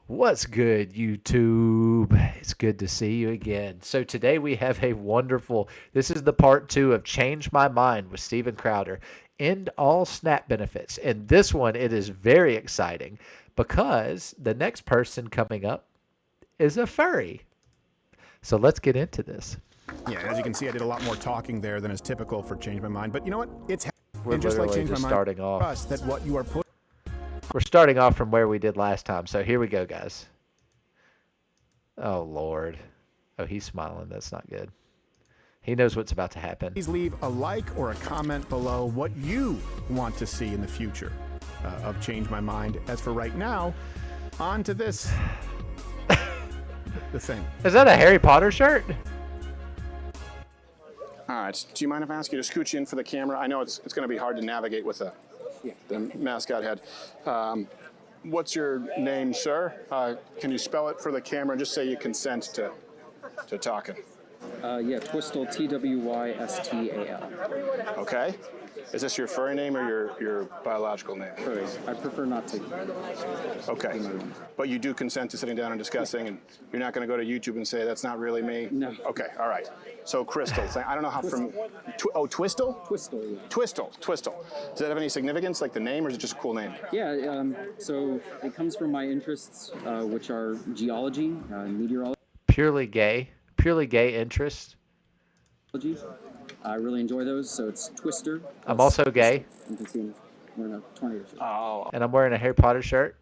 What's good, YouTube? It's good to see you again. So today we have a wonderful, this is the part two of Change My Mind with Steven Crowder. End all SNAP benefits. And this one, it is very exciting because the next person coming up is a furry. So let's get into this. Yeah, as you can see, I did a lot more talking there than is typical for Change My Mind. But you know what? It's We're and just like literally Change My just Mind, starting off. trust that what you are putting. We're starting off from where we did last time. So here we go, guys. Oh, Lord. Oh, he's smiling. That's not good. He knows what's about to happen. Please leave a like or a comment below what you want to see in the future of Change My Mind. As for right now, on to this. The thing. Is that a Harry Potter shirt? All right. Do you mind if I ask you to scooch in for the camera? I know it's going to be hard to navigate with the mascot head. What's your name, sir? Can you spell it for the camera? Just say you consent to talking. Yeah, Twistle, T-W-Y-S-T-A-L. Okay. Is this your furry name or your biological name? Furry. I prefer not to. Okay. But you do consent to sitting down and discussing, and you're not going to go to YouTube and say, that's not really me? No. Okay, all right. So Crystal, I don't know how from... Twistle? Twistle, yeah. Twistle. Does that have any significance, like the name, or is it just a cool name? Yeah, so it comes from my interests, which are geology, meteorology. Purely gay interest. I really enjoy those, so it's Twister. I'm also gay. You can see I'm wearing a tornado shirt. Oh, And I'm wearing a Harry Potter shirt.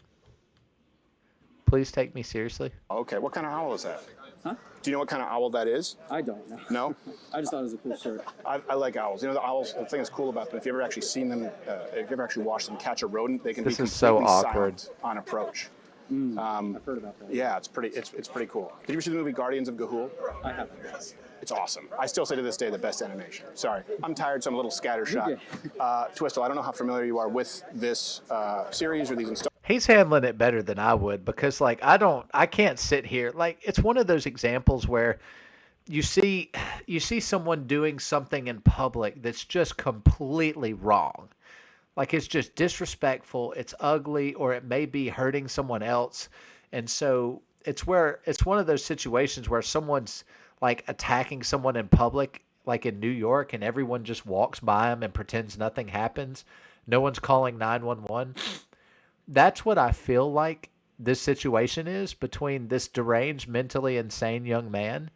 Please take me seriously. okay. What kind of owl is that? Huh? Do you know what kind of owl that is? I don't know. No? I just thought it was a cool shirt. I like owls. You know, the owls, the thing that's cool about them, if you've ever actually seen them, if you've ever actually watched them catch a rodent, they can This be is so completely awkward. silent on approach. I've heard about that. Yeah, it's pretty cool. Did you ever see the movie Guardians of Gahul? I haven't. It's awesome. I still say to this day the best animation. Sorry, I'm tired, so I'm a little scattershot. You're Twistle, I don't know how familiar you are with this series or these installments. He's handling it better than I would because like I can't sit here. Like it's one of those examples where you see someone doing something in public that's just completely wrong. Like it's just disrespectful, it's ugly, or it may be hurting someone else. And so it's one of those situations where someone's like attacking someone in public, like in New York, and everyone just walks by them and pretends nothing happens. No one's calling 911. That's what I feel like this situation is between this deranged, mentally insane young man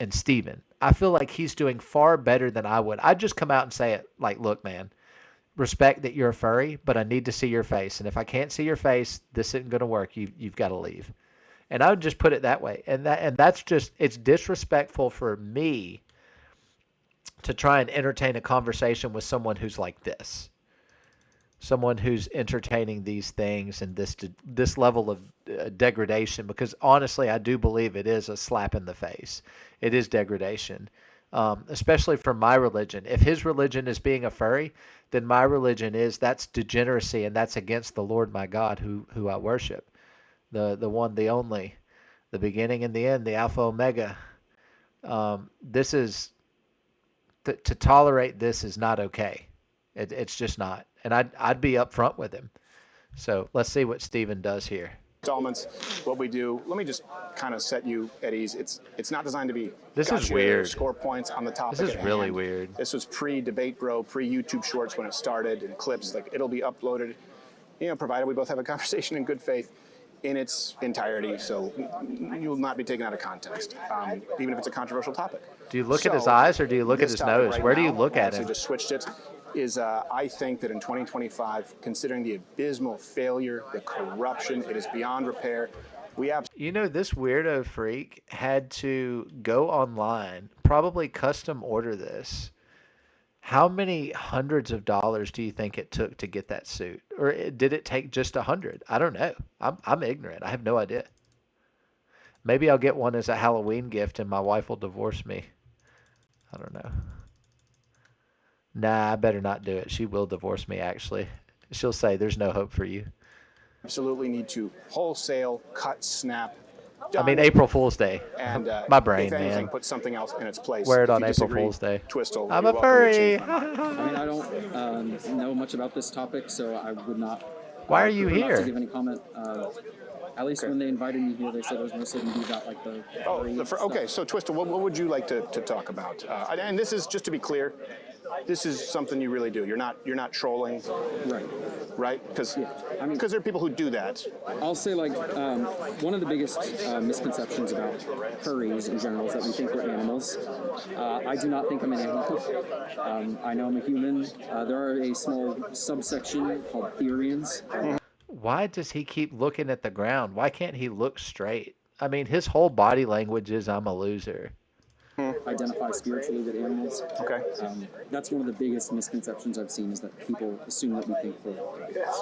and Steven. I feel like he's doing far better than I would. I'd just come out and say it like, look, man, respect that you're a furry, but I need to see your face. And if I can't see your face, this isn't going to work. You've got to leave. And I would just put it that way. And that's just, it's disrespectful for me to try and entertain a conversation with someone who's like this. Someone who's entertaining these things and this level of degradation, because honestly, I do believe it is a slap in the face. It is degradation. Especially for my religion. If his religion is being a furry, then my religion that's degeneracy, and that's against the Lord my God who I worship. The one, the only, the beginning and the end, the Alpha Omega. This is to tolerate this is not okay. It's just not. And I'd be upfront with him. So let's see what Steven does here. Installments, what we do. Let me just kind of set you at ease. It's not designed to be. This is gotcha, weird. Score points on the topic. This is at really hand. weird. This was pre-Debate Bro, pre-YouTube Shorts when it started, and clips. Like it'll be uploaded, provided we both have a conversation in good faith, in its entirety. So you'll not be taken out of context, even if it's a controversial topic. Do you look at his eyes or do you look at this his topic nose? right Where do you now, look at I him? just switched it. I think that in 2025, considering the abysmal failure, the corruption, it is beyond repair. This weirdo freak had to go online, probably custom order this. How many hundreds of dollars do you think it took to get that suit? Or did it take just 100? I don't know. I'm ignorant. I have no idea. Maybe I'll get one as a Halloween gift and my wife will divorce me. I don't know. Nah, I better not do it. She will divorce me, actually. She'll say there's no hope for you. Absolutely need to wholesale cut snap. I mean, April Fool's Day. And my brain, if anything, man. put something else in its place. Wear it If on you April disagree, Fool's Day. Twistle, I'm you're a welcome to furry. change my mind. I mean, I don't know much about this topic, so I would not. Why are you prefer not here? to give any comment. At least Okay. when they invited me here, they said it was mostly going to be about like the. Oh, furry stuff. okay. So Twisted, what would you like to talk about? And this is just to be clear, this is something you really do. You're not trolling, Right. right? Because Yeah, I mean- there are people who do that. I'll say like one of the biggest misconceptions about furries in general is that we think we're animals. I do not think I'm an animal. I know I'm a human. There are a small subsection called Therians. Why does he keep looking at the ground? Why can't he look straight? I mean, his whole body language is "I'm a loser." Identify spiritually with animals. Okay. That's one of the biggest misconceptions I've seen is that people assume that we think we're.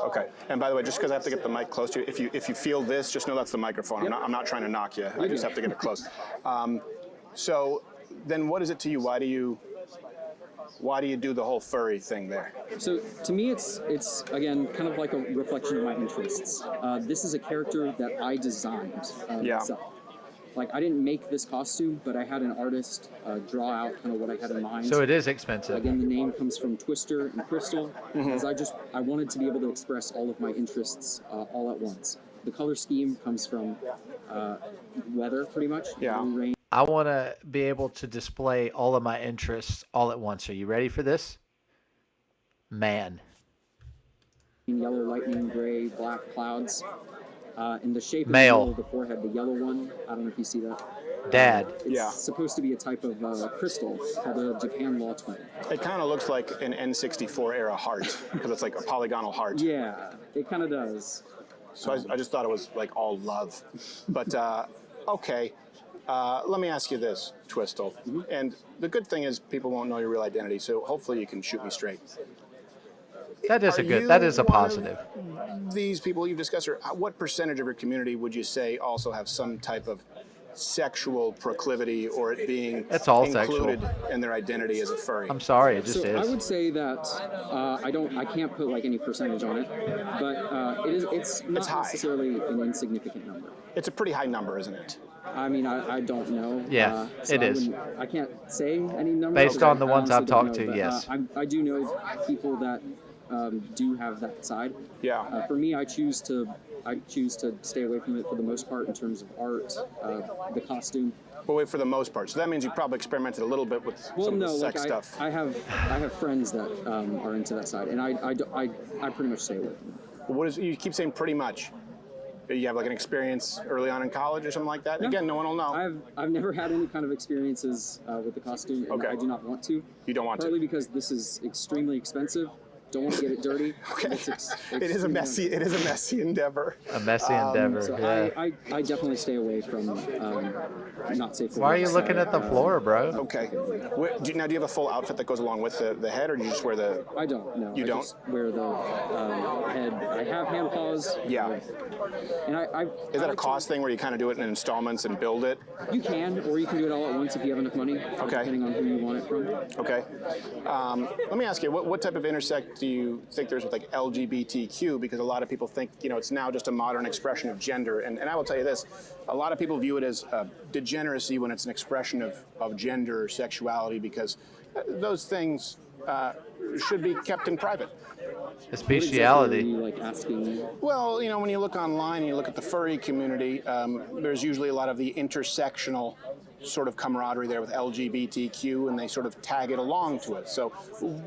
Okay. And by the way, just because I have to get the mic close to you, if you feel this, just know that's the microphone. I'm not trying to knock you. I just have to get it close. So then, what is it to you? Why do you do the whole furry thing there? So to me, it's again kind of like a reflection of my interests. This is a character that I designed myself. Like I didn't make this costume, but I had an artist draw out kind of what I had in mind. So it is expensive. Again, the name comes from Twister and Crystal, because I wanted to be able to express all of my interests all at once. The color scheme comes from weather, pretty much. Yeah. Rain. I want to be able to display all of my interests all at once. Are you ready for this? Man. Yellow lightning, gray, black clouds. In the shape Male. of the middle of the forehead, the yellow one. I don't know if you see that. Dad. It's Yeah. supposed to be a type of crystal called a Japan Law Twin. It kind of looks like an N64 era heart because it's like a polygonal heart. Yeah, it kind of does. So I just thought it was like all love. But okay, let me ask you this, Twistle. And the good thing is people won't know your real identity, so hopefully you can shoot me straight. That is Are you that is a one of positive. These people you've discussed, or what percentage of your community would you say also have some type of sexual proclivity or it being It's all sexual. included in their identity as a furry? I'm sorry, it just So is. I would say that I can't put like any percentage on it, but it's not high. necessarily an insignificant number. It's a pretty high number, isn't it? I mean, I don't know. Yeah, so it is. I can't say any number. Based because on the I ones honestly I've don't talked know, to, but, yes. I do know people that do have that side. Yeah. For me, I choose to stay away from it for the most part in terms of art, the costume. But wait, for the most part. So that means you probably experimented a little bit with Well, some of no, the like sex stuff. I have friends that are into that side, and I pretty much stay away from it. But what is, you keep saying pretty much. You have like an experience early on in college or something like that? No. Again, no one will know. I've never had any kind of experiences with the costume, and Okay. I do not want to. You don't want to. Partly because this is extremely expensive. Don't want to get it dirty. Okay. It's It is a messy endeavor. A messy endeavor. So Yeah. I definitely stay away from not safe for Why are work you looking side. at the floor, bro? Okay. Now, do you have a full outfit that goes along with the head, or do you just wear the? I don't know. You I don't? Just wear the head. I have hand paws. Yeah. And I Is that a cost thing where you kind of do it in installments and build it? You can, or you can do it all at once if you have enough money. Okay. Depending on who you want it from. Okay. Let me ask you, what type of intersect do you think there's with like LGBTQ? Because a lot of people think, it's now just a modern expression of gender. And I will tell you this, a lot of people view it as degeneracy when it's an expression of gender or sexuality, because those things should be kept in private. It's What exactly bestiality. are you like asking? Well, when you look online and you look at the furry community, there's usually a lot of the intersectional sort of camaraderie there with LGBTQ, and they sort of tag it along to it. So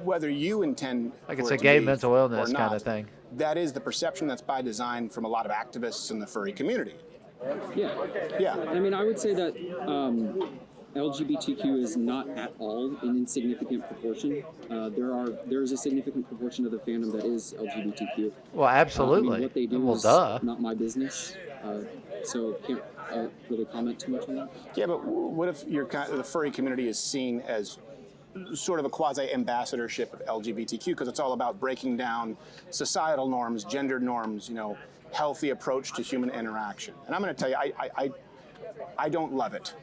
whether you intend Like for it's it a to gay be mental or illness kind not, of thing. that is the perception that's by design from a lot of activists in the furry community. Yeah. Yeah. I mean, I would say that LGBTQ is not at all an insignificant proportion. There is a significant proportion of the fandom that is LGBTQ. Well, I mean, absolutely. what they do Well, is duh. not my business, so can't really comment too much on that. Yeah, but what if the furry community is seen as sort of a quasi-ambassadorship of LGBTQ, because it's all about breaking down societal norms, gendered norms, healthy approach to human interaction. And I'm going to tell you, I don't love it.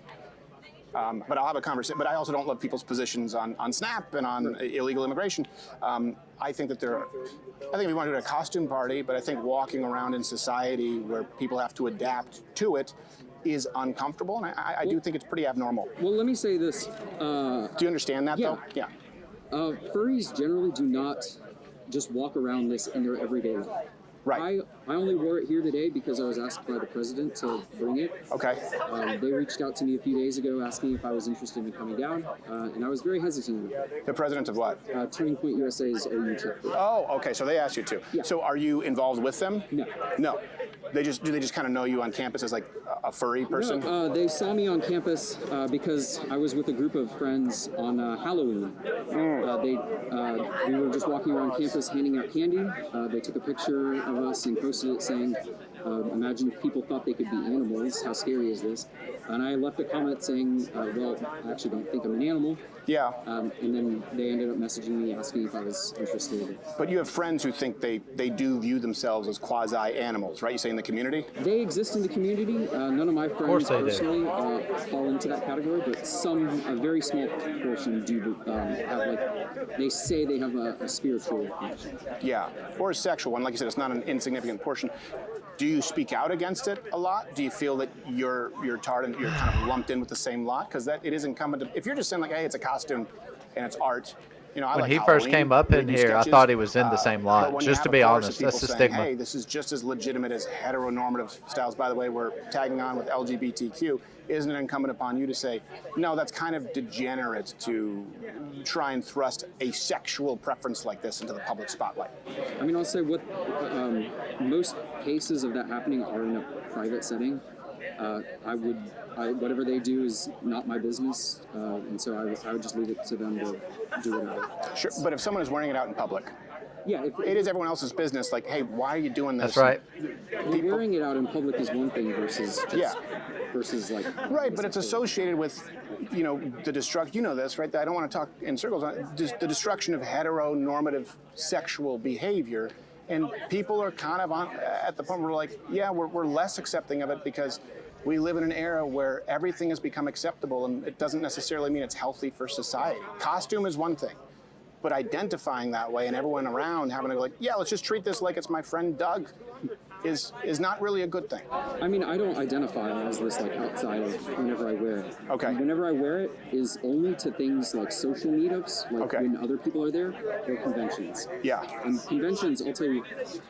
But I'll have a conversation. But I also don't love people's positions on SNAP and on illegal immigration. I think that I think we want to do a costume party, but I think walking around in society where people have to adapt to it is uncomfortable, and I do think it's pretty abnormal. Well, let me say this. Do you understand that, Yeah. though? Yeah. Furries generally do not just walk around this in their everyday life. Right. I only wore it here today because I was asked by the president to bring it. Okay. They reached out to me a few days ago asking if I was interested in coming down, and I was very hesitant. The president of what? Turning Point USA's OU chapter. Oh, okay. So they asked you to. Yeah. So are you involved with them? No. No. Do they just kind of know you on campus as like a furry person? No, they saw me on campus because I was with a group of friends on Halloween. We were just walking around campus handing out candy. They took a picture of us and posted it saying, imagine if people thought they could be animals, how scary is this? And I left a comment saying, well, I actually don't think I'm an animal. Yeah. And then they ended up messaging me asking if I was interested. But you have friends who think they do view themselves as quasi-animals, right? You say in the community? They exist in the community. None of my friends personally fall into that category, but a very small portion do have, like, they say they have a spiritual connection. Yeah, or a sexual one. Like you said, it's not an insignificant portion. Do you speak out against it a lot? Do you feel that you're tarred and you're kind of lumped in with the same lot? Because that it is incumbent. If you're just saying like, hey, it's a costume and it's art. You know, I When like he Halloween, first came up in reading here, I sketches, thought he was in the same but lot. when you Just have to a be chorus honest, of that's the people saying, stigma. hey, this is just as legitimate as heteronormative styles. By the way, we're tagging on with LGBTQ. Isn't it incumbent upon you to say, no, that's kind of degenerate to try and thrust a sexual preference like this into the public spotlight? I mean, I'll say what most cases of that happening are in a private setting. Whatever they do is not my business, and so I would just leave it to them to do whatever. Sure, but if someone is wearing it out in public, Yeah, it is everyone else's business. Like, hey, why are you doing this? That's right. wearing it out in public is one thing versus just, versus like Right, but it's associated with, you know, the destruction. You know this, right? I don't want to talk in circles on it. The destruction of heteronormative sexual behavior, and people are kind of at the point where we're like, yeah, we're less accepting of it because we live in an era where everything has become acceptable, and it doesn't necessarily mean it's healthy for society. Costume is one thing, but identifying that way and everyone around having to go like, yeah, let's just treat this like it's my friend Doug, is not really a good thing. I mean, I don't identify as this like outside of whenever I wear it. Okay. Whenever I wear it is only to things like social meetups, like when other people are there, or conventions. Yeah. And conventions, I'll tell you,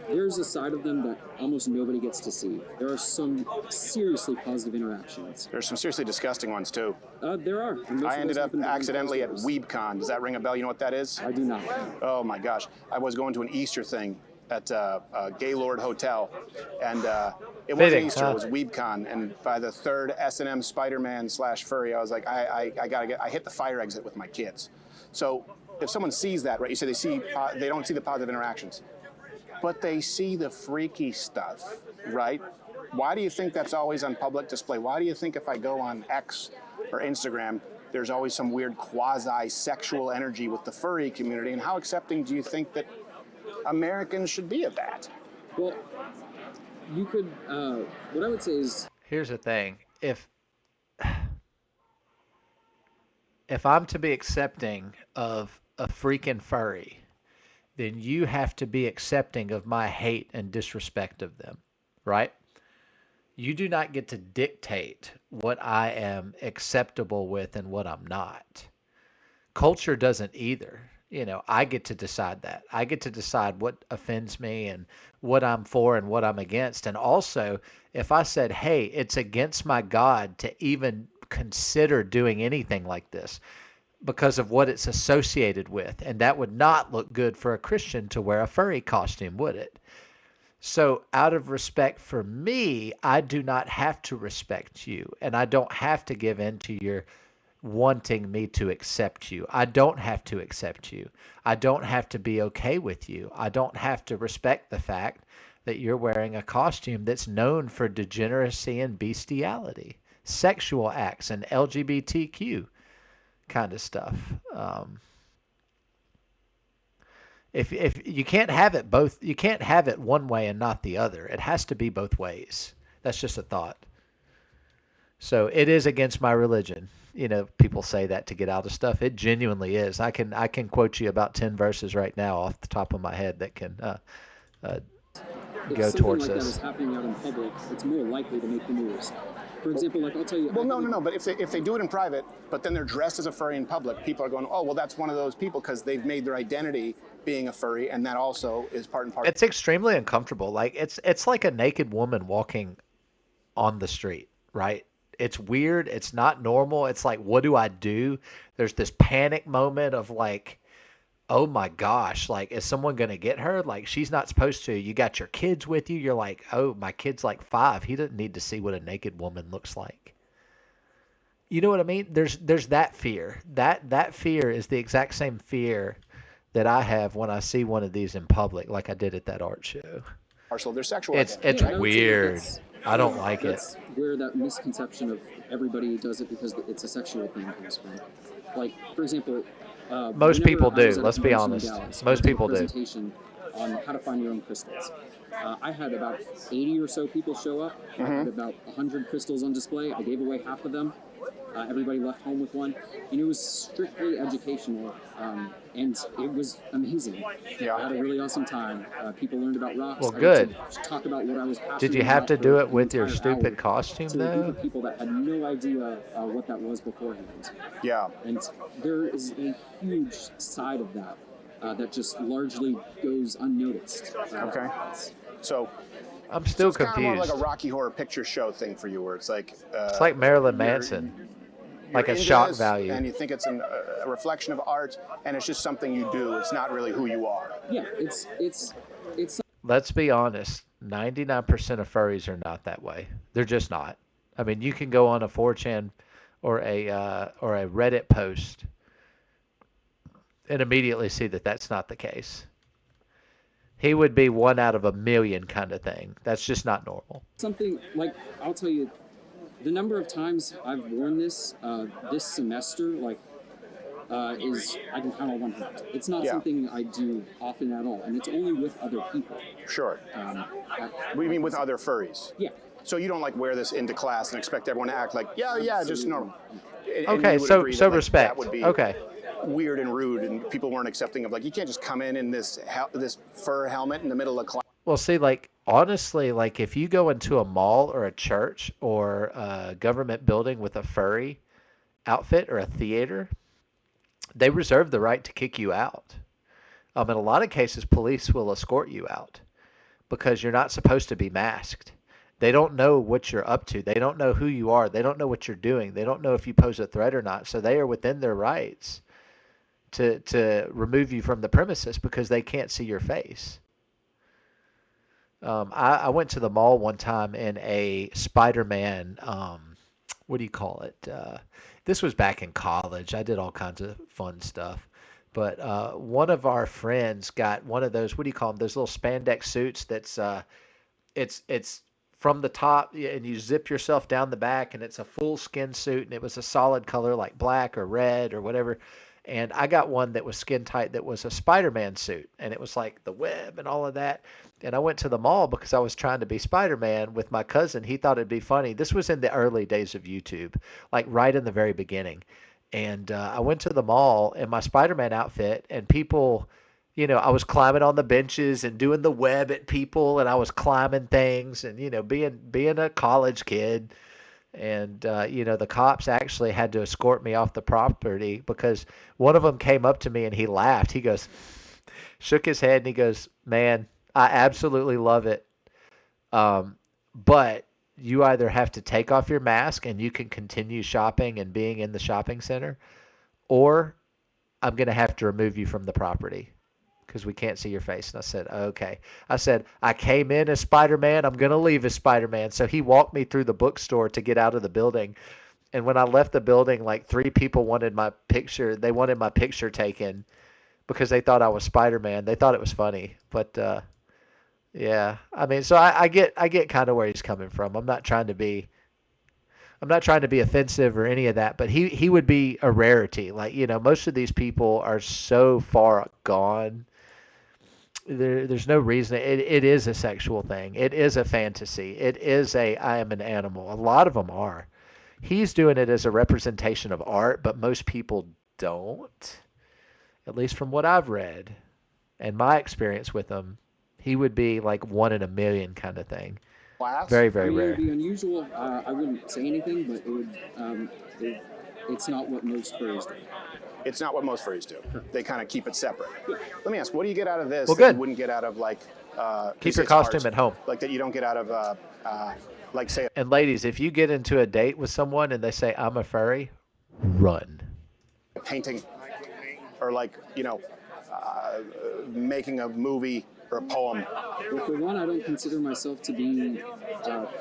there's a side of them that almost nobody gets to see. There are some seriously positive interactions. There's some seriously disgusting ones too. There are. And most I of ended those up happen behind accidentally at closed doors. WeebCon. Does that ring a bell? You know what that is? I do not. Oh my gosh. I was going to an Easter thing at Gaylord Hotel, and it wasn't Fitting, Easter, huh? it was WeebCon, and by the third S&M Spider-Man / furry, I was like, I hit the fire exit with my kids. So if someone sees that, right, you say they don't see the positive interactions, but they see the freaky stuff, right? Why do you think that's always on public display? Why do you think if I go on X or Instagram, there's always some weird quasi-sexual energy with the furry community, and how accepting do you think that Americans should be of that? Well, you could, what I would say is, Here's the thing. If I'm to be accepting of a freaking furry, then you have to be accepting of my hate and disrespect of them, right? You do not get to dictate what I am acceptable with and what I'm not. Culture doesn't either. You know, I get to decide that. I get to decide what offends me and what I'm for and what I'm against. And also, if I said, hey, it's against my God to even consider doing anything like this because of what it's associated with, and that would not look good for a Christian to wear a furry costume, would it? So out of respect for me, I do not have to respect you, and I don't have to give in to your wanting me to accept you. I don't have to accept you. I don't have to be okay with you. I don't have to respect the fact that you're wearing a costume that's known for degeneracy and bestiality, sexual acts, and LGBTQ kind of stuff. If you can't have it both, you can't have it one way and not the other. It has to be both ways. That's just a thought. So it is against my religion. You know, people say that to get out of stuff. It genuinely is. I can quote you about 10 verses right now off the top of my head that can if go something towards like that this. is happening out in public, it's more likely to make the news. For example, like I'll tell you. Well, no. But if they do it in private, but then they're dressed as a furry in public, people are going, oh, well, that's one of those people because they've made their identity being a furry, and that also is part and parcel. It's extremely uncomfortable. Like it's like a naked woman walking on the street, right? It's weird. It's not normal. It's like, what do I do? There's this panic moment of like, oh my gosh, like, is someone going to get her? Like, she's not supposed to. You got your kids with you. You're like, oh, my kid's like 5. He doesn't need to see what a naked woman looks like. You know what I mean? There's that fear. That fear is the exact same fear that I have when I see one of these in public, like I did at that art show. Parcel, their sexual It's identity. it's Yeah, I would say weird. I don't like it. That's where that misconception of everybody does it because it's a sexual thing comes from. Like, for example, Most whenever people I do. was at a Let's be convention in honest. Dallas, Most I did a people do. presentation on how to find your own crystals. I had about 80 or so people show up. I had about 100 crystals on display. I gave away half of them. Everybody left home with one, and it was strictly educational, and it was amazing. Yeah. I had a really awesome time. People learned about rocks. Well, I good. got to talk about what I was passionate Did you have about to for do it an with your entire stupid hour costume, to a group though? of people that had no idea what that was beforehand. Yeah. And there is a huge side of that that just largely goes unnoticed. Okay. So I'm still it's kind of more confused. like a Rocky Horror Picture Show thing for you, where it's like It's like Marilyn Manson. Like a into shock this, value. and you think it's a reflection of art, and it's just something you do. It's not really who you are. Yeah, it's Let's be honest. 99% of furries are not that way. They're just not. I mean, you can go on a 4chan or a Reddit post and immediately see that that's not the case. He would be 1 out of a million kind of thing. That's just not normal. something like I'll tell you, the number of times I've worn this this semester, like, is I can count on one hand. It's not Yeah. something I do often at all, and it's only with other people. Sure. I- We mean with other furries. yeah. So you don't like wear this into class and expect everyone to act like, yeah, just normal. And Okay, you would so agree so that, like, respect. That would be Okay. weird and rude, and people weren't accepting of, like, you can't just come in this this fur helmet in the middle of class. Well, see, like, honestly, like, if you go into a mall or a church or a government building with a furry outfit or a theater, they reserve the right to kick you out. In a lot of cases, police will escort you out because you're not supposed to be masked. They don't know what you're up to. They don't know who you are. They don't know what you're doing. They don't know if you pose a threat or not. So they are within their rights to remove you from the premises because they can't see your face. I went to the mall one time in a Spider-Man, what do you call it? This was back in college. I did all kinds of fun stuff. But one of our friends got one of those, what do you call them? Those little spandex suits that's it's from the top and you zip yourself down the back and it's a full skin suit and it was a solid color like black or red or whatever. And I got one that was skin tight that was a Spider-Man suit and it was like the web and all of that. And I went to the mall because I was trying to be Spider-Man with my cousin. He thought it'd be funny. This was in the early days of YouTube, like right in the very beginning. And I went to the mall in my Spider-Man outfit and people, you know, I was climbing on the benches and doing the web at people and I was climbing things and, you know, being a college kid. And, you know, the cops actually had to escort me off the property because one of them came up to me and he laughed. He goes, shook his head and he goes, man, I absolutely love it. But you either have to take off your mask and you can continue shopping and being in the shopping center, or I'm going to have to remove you from the property because we can't see your face. And I said, okay. I said, I came in as Spider-Man. I'm going to leave as Spider-Man. So he walked me through the bookstore to get out of the building. And when I left the building, like 3 people wanted my picture. They wanted my picture taken because they thought I was Spider-Man. They thought it was funny. But, yeah, I mean, so I get kind of where he's coming from. I'm not trying to be offensive or any of that, but he would be a rarity. Like, you know, most of these people are so far gone. There's no reason. It is a sexual thing. It is a fantasy. It is a I am an animal. A lot of them are. He's doing it as a representation of art, but most people don't. At least from what I've read and my experience with him, he would be like 1 in a million kind of thing. Class? Very, I very mean, it rare. would be unusual. I wouldn't say anything, but it would. It's not what most furries do. It's not what most furries do. They kind of keep it separate. Let me ask, what do you get out of this Well, that good. you wouldn't get out of like Keep your it's costume art, at home. like that you don't get out of like say And ladies, if you get into a date with someone and they say, I'm a furry, run. a painting or like making a movie or a poem? Well, for one, I don't consider myself to be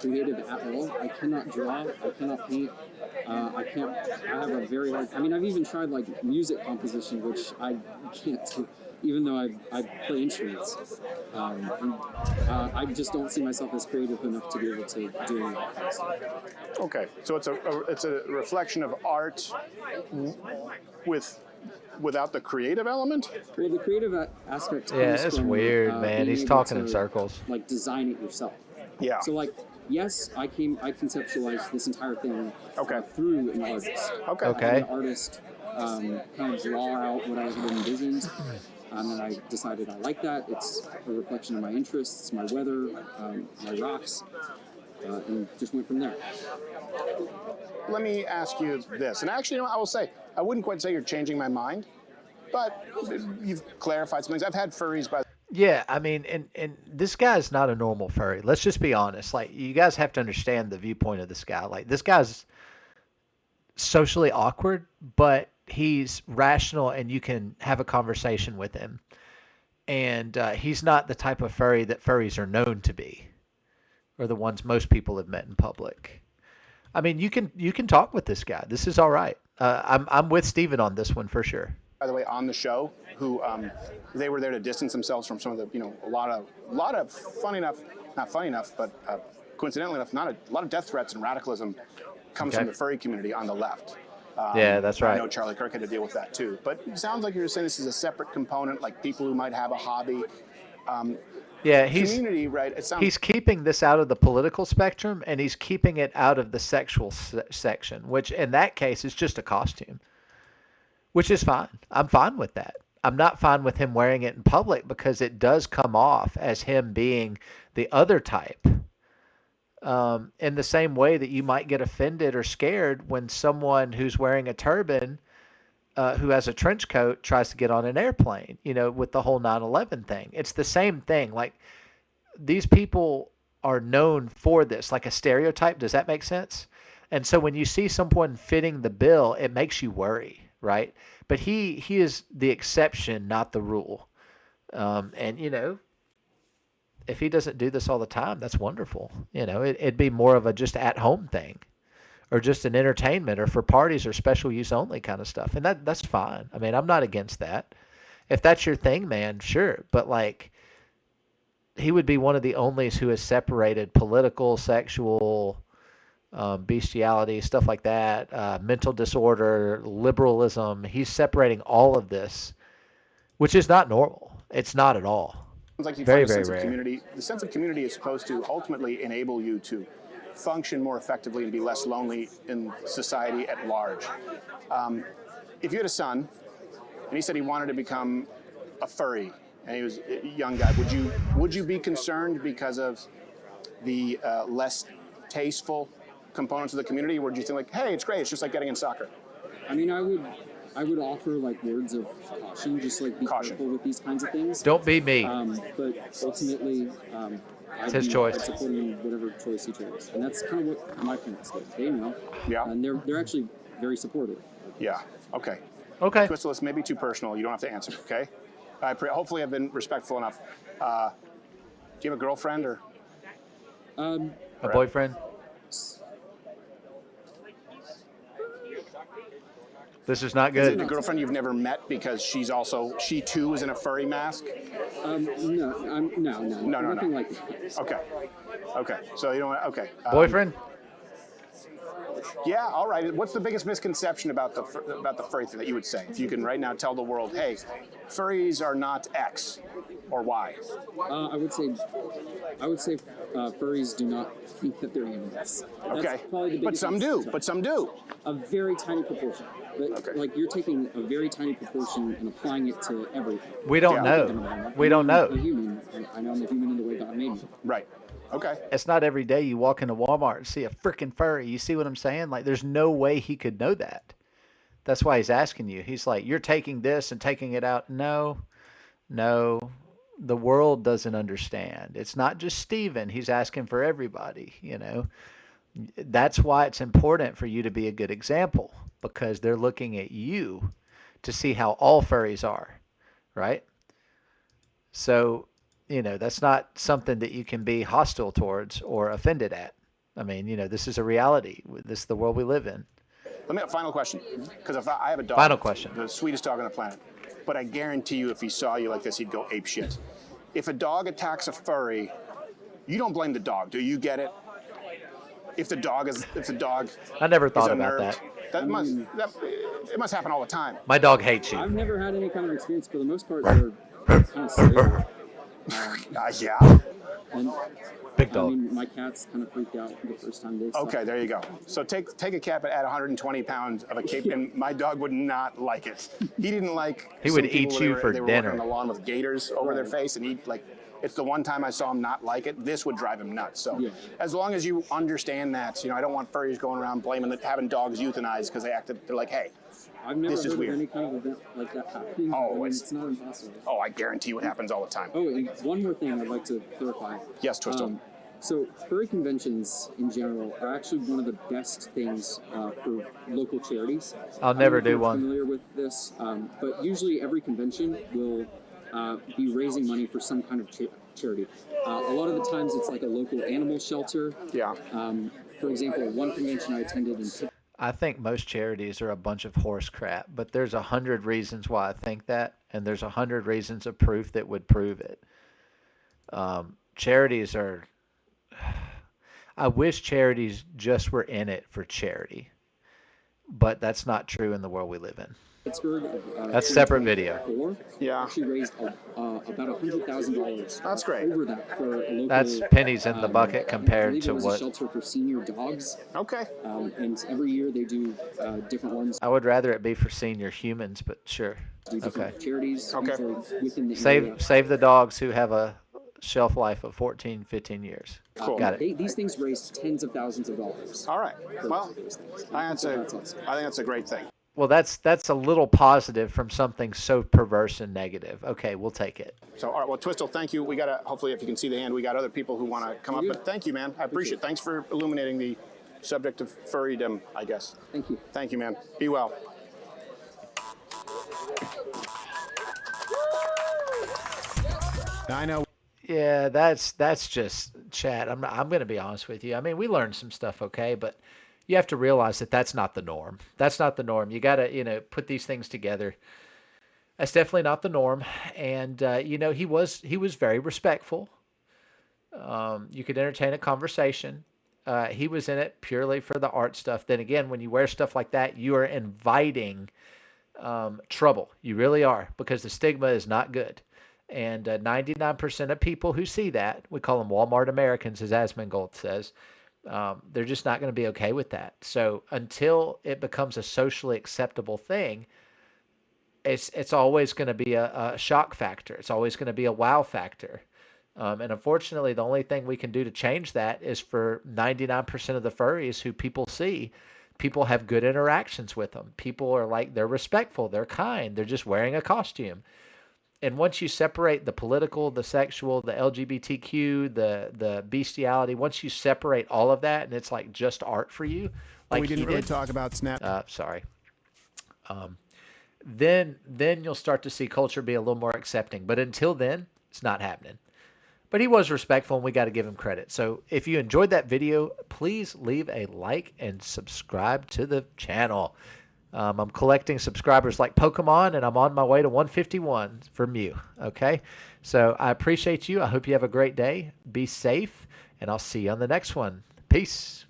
creative at all. I cannot draw. I cannot paint. I can't. I have a very hard. I mean, I've even tried like music composition, which I can't do, even though I play instruments. I just don't see myself as creative enough to be able to do any of that kind of stuff. Okay, so it's a reflection of art without the creative element. Well, the creative aspect comes Yeah, it's from, weird, man. being He's able talking in to, circles. like, design it yourself. Yeah. So, like, yes, I conceptualized this entire thing Okay. through an artist. Okay. Okay. I had an artist kind of draw out what I had envisioned, and I decided I like that. It's a reflection of my interests, my weather, my rocks, and just went from there. Let me ask you this, and actually, I will say, I wouldn't quite say you're changing my mind, but you've clarified some things. I've had furries by. Yeah, I mean, and this guy's not a normal furry. Let's just be honest. Like, you guys have to understand the viewpoint of this guy. Like, this guy's socially awkward, but he's rational and you can have a conversation with him. And he's not the type of furry that furries are known to be, or the ones most people have met in public. I mean, you can talk with this guy. This is all right. I'm with Steven on this one for sure. By the way, on the show, who they were there to distance themselves from some of the, a lot of not funny enough, but coincidentally enough, not a lot of death threats and radicalism comes from the furry community on the left. Yeah, that's right. I know Charlie Kirk had to deal with that too. But it sounds like you're saying this is a separate component, like people who might have a hobby. Yeah, he's Community, right? It sounds. he's keeping this out of the political spectrum and he's keeping it out of the sexual section, which in that case is just a costume, which is fine. I'm fine with that. I'm not fine with him wearing it in public because it does come off as him being the other type. In the same way that you might get offended or scared when someone who's wearing a turban, who has a trench coat, tries to get on an airplane, with the whole 9/11 thing. It's the same thing. Like, these people are known for this, like a stereotype. Does that make sense? And so when you see someone fitting the bill, it makes you worry, right? But he is the exception, not the rule. And if he doesn't do this all the time, that's wonderful. It'd be more of a just at home thing, or just an entertainment, or for parties or special use only kind of stuff. And that's fine. I mean, I'm not against that. If that's your thing, man, sure. But like, he would be one of the onlys who has separated political, sexual, bestiality, stuff like that, mental disorder, liberalism. He's separating all of this, which is not normal. It's not at all. Sounds like you Very, find a very sense of rare. community. The sense of community is supposed to ultimately enable you to function more effectively and be less lonely in society at large. If you had a son and he said he wanted to become a furry and he was a young guy, would you be concerned because of the less tasteful components of the community, or would you think like, hey, it's great, it's just like getting in soccer? I mean, I would offer like words of caution, just like be Caution. careful with these kinds of things. Don't be me. But ultimately, It's his choice. I'd support him in whatever choice he chose, and that's kind of what my parents did. They know, Yeah. and they're actually very supportive. Yeah. Okay. Okay. Crystal, this may be too personal. You don't have to answer. Okay. Hopefully, I've been respectful enough. Do you have a girlfriend or? A boyfriend? This is not Is it a good. girlfriend you've never met because she too is in a furry mask? No, nothing like that. Okay. So you know what? Okay. Boyfriend? Yeah. All right. What's the biggest misconception about the furry thing that you would say? If you can right now tell the world, hey, furries are not X or Y. I would say furries do not think that they're animals. That's Okay. probably the But biggest some do. misconception. But some do. A very tiny proportion. But Okay. like you're taking a very tiny proportion and applying it to everything. We don't Yeah. know. We don't I'm a know. human. I know I'm a human in the way God made me. Right. Okay. It's not every day you walk into Walmart and see a freaking furry. You see what I'm saying? Like, there's no way he could know that. That's why he's asking you. He's like, you're taking this and taking it out. No, no, the world doesn't understand. It's not just Steven. He's asking for everybody, you know. That's why it's important for you to be a good example because they're looking at you to see how all furries are, right? So, you know, that's not something that you can be hostile towards or offended at. I mean, you know, this is a reality. This is the world we live in. Let me final question, because if I have a dog, Final question. the sweetest dog on the planet, but I guarantee you, if he saw you like this, he'd go ape shit. If a dog attacks a furry, you don't blame the dog, do you? Get it? If the dog I never is thought about unnerved, that. it must happen all the time. My dog hates I've you. never had any kind of experience. For the most part, they're kind of scary. Yeah. And Big I dog. mean, my cats kind of freaked out the first time they saw Okay, it. there you go. So take a cat at 120 pounds of a cape, and my dog would not like it. He didn't like. He some would people eat they you were- for they were dinner. working on the lawn with gaiters over their face, and he'd like. It's the one time I saw him not like it. This would drive him nuts. So, Yeah. as long as you understand that, you know, I don't want furries going around blaming having dogs euthanized because they're like, hey, I've never This is heard weird. of any kind of event like that happening. Oh, I mean, it's- it's not impossible. oh, I guarantee you it happens all the time. Oh, and one more thing I'd like to clarify. Yes, Twistle. So furry conventions in general are actually one of the best things for local charities. I'll I don't never know if do you're one. Familiar with this, but usually every convention will be raising money for some kind of charity. A lot of the times it's like a local animal shelter. Yeah. For example, one convention I attended in I think most charities are a bunch of horse crap, but there's 100 reasons why I think that, and there's 100 reasons of proof that would prove it. Charities are. I wish charities just were in it for charity, but that's not true in the world we live in. Pittsburgh. That's a separate video. 2024, Yeah. Actually raised about $100,000. That's great. Over that for a local. That's pennies in the bucket I compared believe to it was what a shelter for senior dogs. Okay. And every year they do different ones. I would rather it be for senior humans, but sure. Do different Okay. charities. Okay. Usually within the area. Save the dogs who have a shelf life of 14, 15 years. Cool. Got it. These things raise tens of thousands of dollars. All right. Well, those things. I think That's awesome. that's a great thing. Well, that's a little positive from something so perverse and negative. Okay, we'll take it. So, all right. Well, Twistle, thank you. We got to, hopefully, if you can see the hand, we got other people who want to come up. Yeah. But thank you, man. I appreciate it. Thanks for illuminating the subject of furrydom, I guess. Thank you. Thank you, man. Be well. I know. Yeah, that's just chat. I'm going to be honest with you. I mean, we learned some stuff, okay, but you have to realize that that's not the norm. That's not the norm. You got to, put these things together. That's definitely not the norm. And he was very respectful. You could entertain a conversation. He was in it purely for the art stuff. Then again, when you wear stuff like that, you are inviting trouble. You really are, because the stigma is not good. And 99% of people who see that, we call them Walmart Americans, as Asmongold says, they're just not going to be okay with that. So until it becomes a socially acceptable thing, it's always going to be a shock factor. It's always going to be a wow factor. And unfortunately, the only thing we can do to change that is for 99% of the furries who people see, people have good interactions with them. People are like, they're respectful, they're kind, they're just wearing a costume. And once you separate the political, the sexual, the LGBTQ, the bestiality, once you separate all of that and it's like just art for you, like we didn't he really did, talk about Snap. sorry. Then you'll start to see culture be a little more accepting. But until then, it's not happening. But he was respectful, and we got to give him credit. So if you enjoyed that video, please leave a like and subscribe to the channel. I'm collecting subscribers like Pokemon, and I'm on my way to 151 for Mew. Okay? So I appreciate you. I hope you have a great day. Be safe, and I'll see you on the next one. Peace.